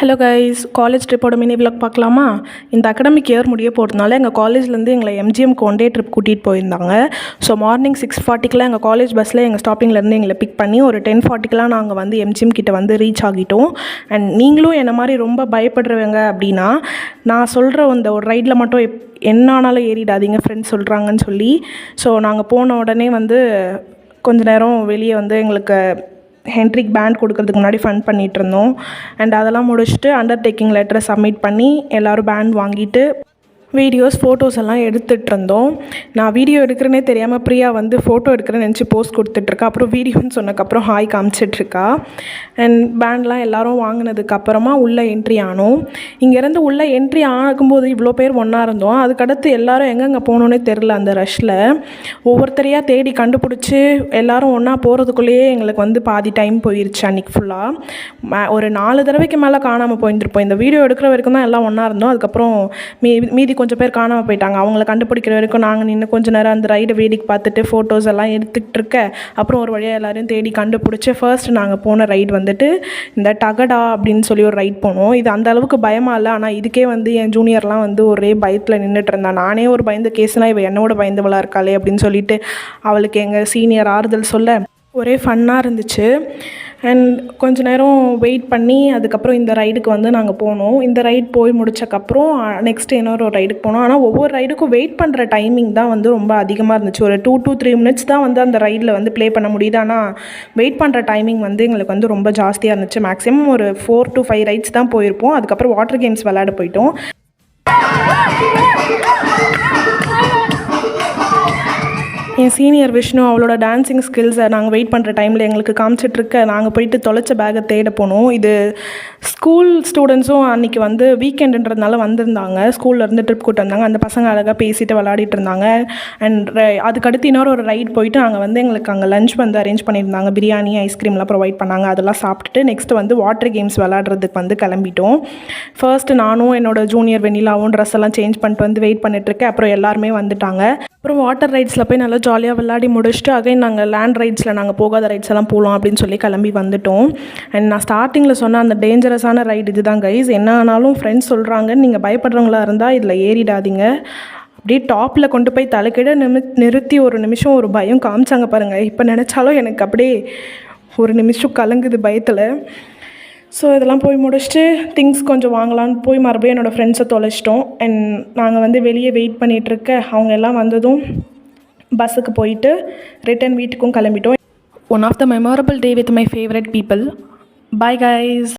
Hello guys, college ட்ரிப்போட mini vlog பார்க்கலாமா? இந்த அகடமிக் இயர் முடிய போகிறதுனால எங்கள் காலேஜ்லேருந்து எங்களை எம்ஜிஎம்க்கு ஒன் டே ட்ரிப் கூட்டிகிட்டு போயிருந்தாங்க. ஸோ மார்னிங் 6:40க்குலாம் எங்கள் காலேஜ் பஸ்ஸில் எங்கள் ஸ்டாப்பிங்லேருந்து எங்களை பிக் பண்ணி ஒரு 10:40க்குலாம் நாங்கள் வந்து எம்ஜிஎம் கிட்ட வந்து ரீச் ஆகிட்டோம். அண்ட் நீங்களும் என்ன மாதிரி ரொம்ப பயப்படுறவங்க அப்படின்னா, நான் சொல்கிற அந்த ஒரு ரைடில் மட்டும் என்ன ஆனாலும் ஏறிடாதீங்க ஃப்ரெண்ட்ஸ் சொல்கிறாங்கன்னு சொல்லி. ஸோ நாங்கள் போன உடனே வந்து கொஞ்ச நேரம் வெளியே வந்து எங்களுக்கு ஹென்ட்ரிக் பேண்ட் கொடுக்கறதுக்கு முன்னாடி ஃபன் பண்ணிகிட்டு இருந்தோம். அண்ட் அதெல்லாம் முடிச்சுட்டு அண்டர்டேக்கிங் லெட்டரை சப்மிட் பண்ணி எல்லோரும் பேண்ட் வாங்கிட்டு வீடியோஸ் ஃபோட்டோஸ் எல்லாம் எடுத்துகிட்டு இருந்தோம். நான் வீடியோ எடுக்கிறேனே தெரியாமல் பிரியா வந்து ஃபோட்டோ எடுக்கிறேன்னு நினச்சி போஸ்ட் கொடுத்துட்ருக்கா. அப்புறம் வீடியோன்னு சொன்னதுக்கப்புறம் ஹாய் காமிச்சிட்ருக்கா. அண்ட் பேண்ட்லாம் எல்லோரும் வாங்கினதுக்கப்புறமா உள்ளே என்ட்ரி ஆனோம். இங்கேருந்து உள்ளே என்ட்ரி ஆகும்போது இவ்வளோ பேர் ஒன்றா இருந்தோம். அதுக்கடுத்து எல்லோரும் எங்கெங்கே போகணுன்னே தெரில. அந்த ரஷ்ஷில் ஒவ்வொருத்தரையாக தேடி கண்டுபிடிச்சி எல்லோரும் ஒன்றா போகிறதுக்குள்ளேயே எங்களுக்கு வந்து பாதி டைம் போயிடுச்சு. அன்றைக்கி ஃபுல்லாக ஒரு 4 தடவைக்கு மேலே காணாமல் போயிருந்துருப்போம். இந்த வீடியோ எடுக்கிற வரைக்கும் தான் எல்லாம் ஒன்றா இருந்தோம். அதுக்கப்புறம் மீதி கொஞ்சம் பேர் காணாமல் போயிட்டாங்க. அவங்கள கண்டுபிடிக்கிற வரைக்கும் நாங்கள் நின்று கொஞ்சம் நேரம் அந்த ரைடை வேடிக்கை பார்த்துட்டு ஃபோட்டோஸ் எல்லாம் எடுத்துக்கிட்டு இருக்க. அப்புறம் ஒரு வழியாக எல்லோரையும் தேடி கண்டுபிடிச்சி ஃபர்ஸ்ட் நாங்கள் போன ரைடு வந்துட்டு இந்த டகடா அப்படின்னு சொல்லி ஒரு ரைட் போனோம். இது அந்த அளவுக்கு பயமாக இல்லை. ஆனால் இதுக்கே வந்து என் ஜூனியர்லாம் வந்து ஒரே பயத்தில் நின்றுட்டு இருந்தான். நானே ஒரு பயந்த கேஸ்னால் இவள் என்னோட பயந்தவளாக இருக்காளே அப்படின்னு சொல்லிட்டு அவளுக்கு எங்கள் சீனியர் ஆறுதல் சொல்ல ஒரே ஃபன்னாக இருந்துச்சு. அண்ட் கொஞ்ச நேரம் வெயிட் பண்ணி அதுக்கப்புறம் இந்த ரைடுக்கு வந்து நாங்கள் போனோம். இந்த ரைட் போய் முடிச்சக்கப்புறம் நெக்ஸ்ட் இன்னொரு ரைடுக்கு போனோம். ஆனால் ஒவ்வொரு ரைடுக்கும் வெயிட் பண்ணுற டைமிங் தான் வந்து ரொம்ப அதிகமாக இருந்துச்சு. ஒரு 2 to 3 minutes தான் வந்து அந்த ரைடில் வந்து ப்ளே பண்ண முடியுது. ஆனால் வெயிட் பண்ணுற டைமிங் வந்து எங்களுக்கு வந்து ரொம்ப ஜாஸ்தியாக இருந்துச்சு. மேக்ஸிமம் ஒரு 4 to 5 ரைட்ஸ் தான் போயிருப்போம். அதுக்கப்புறம் வாட்டர் கேம்ஸ் விளையாட போயிட்டோம். என் சீனியர் விஷ்ணு அவளோட டான்ஸிங் ஸ்கில்ஸை நாங்கள் வெயிட் பண்ணுற டைமில் எங்களுக்கு காமிச்சிட்ருக்க நாங்கள் போயிட்டு தொலைச்ச பேக்கை தேட போனோம். இது ஸ்கூல் ஸ்டூடெண்ட்ஸும் அன்றைக்கி வந்து வீக்கெண்டுன்றதுனால வந்திருந்தாங்க. ஸ்கூல்லேருந்து ட்ரிப் கூட்டு வந்தாங்க. அந்த பசங்க அழகாக பேசிட்டு விளையாடிட்டு இருந்தாங்க. அண்ட் அதுக்கடுத்து இன்னொரு ரைட் போயிட்டு நாங்கள் வந்து எங்களுக்கு அங்கே லஞ்ச் வந்து அரேஞ்ச் பண்ணியிருந்தாங்க. பிரியாணி, ஐஸ்கிரீம்லாம் ப்ரொவைட் பண்ணாங்க. அதெல்லாம் சாப்பிட்டுட்டு நெக்ஸ்ட்டு வந்து வாட்டர் கேம்ஸ் விளையாடுறதுக்கு வந்து கிளம்பிட்டோம். ஃபர்ஸ்ட்டு நானும் என்னோட ஜூனியர் வெண்ணிலாவும் ட்ரெஸ் எல்லாம் சேஞ்ச் பண்ணிட்டு வந்து வெயிட் பண்ணிட்டுருக்கேன். அப்புறம் எல்லாருமே வந்துட்டாங்க. அப்புறம் வாட்டர் ரைட்ஸில் போய் நல்லா ஜாலியாக விளையாடி முடிச்சுட்டு அகைன் நாங்கள் லேண்ட் ரைட்ஸில் நாங்கள் போகாத ரைட்ஸ் எல்லாம் போகலாம் அப்படின்னு சொல்லி கிளம்பி வந்துட்டோம். அண்ட் நான் ஸ்டார்டிங்கில் சொன்ன அந்த டேஞ்சரஸான ரைடு இது தான் கைஸ். என்ன ஆனாலும் ஃப்ரெண்ட்ஸ் சொல்கிறாங்கன்னு நீங்கள் பயப்படுறவங்களா இருந்தால் இதில் ஏறிடாதீங்க. அப்படியே டாப்பில் கொண்டு போய் தலைக்கிட நிறுத்தி ஒரு நிமிஷம் ஒரு பயம் காமிச்சாங்க பாருங்கள். இப்போ நினச்சாலும் எனக்கு அப்படியே ஒரு நிமிஷம் கலங்குது பயத்தில். ஸோ இதெல்லாம் போய் முடிச்சுட்டு திங்ஸ் கொஞ்சம் வாங்கலான்னு போய் மறுபடியும் என்னோடய ஃப்ரெண்ட்ஸை தொலைச்சிட்டோம். அண்ட் நாங்கள் வந்து வெளியே வெயிட் பண்ணிகிட்ருக்க அவங்க எல்லாம் வந்ததும் பஸ்ஸுக்கு போயிட்டு ரிட்டன் வீட்டுக்கும் கிளம்பிட்டோம். One of the memorable day with my favourite people. Bye guys.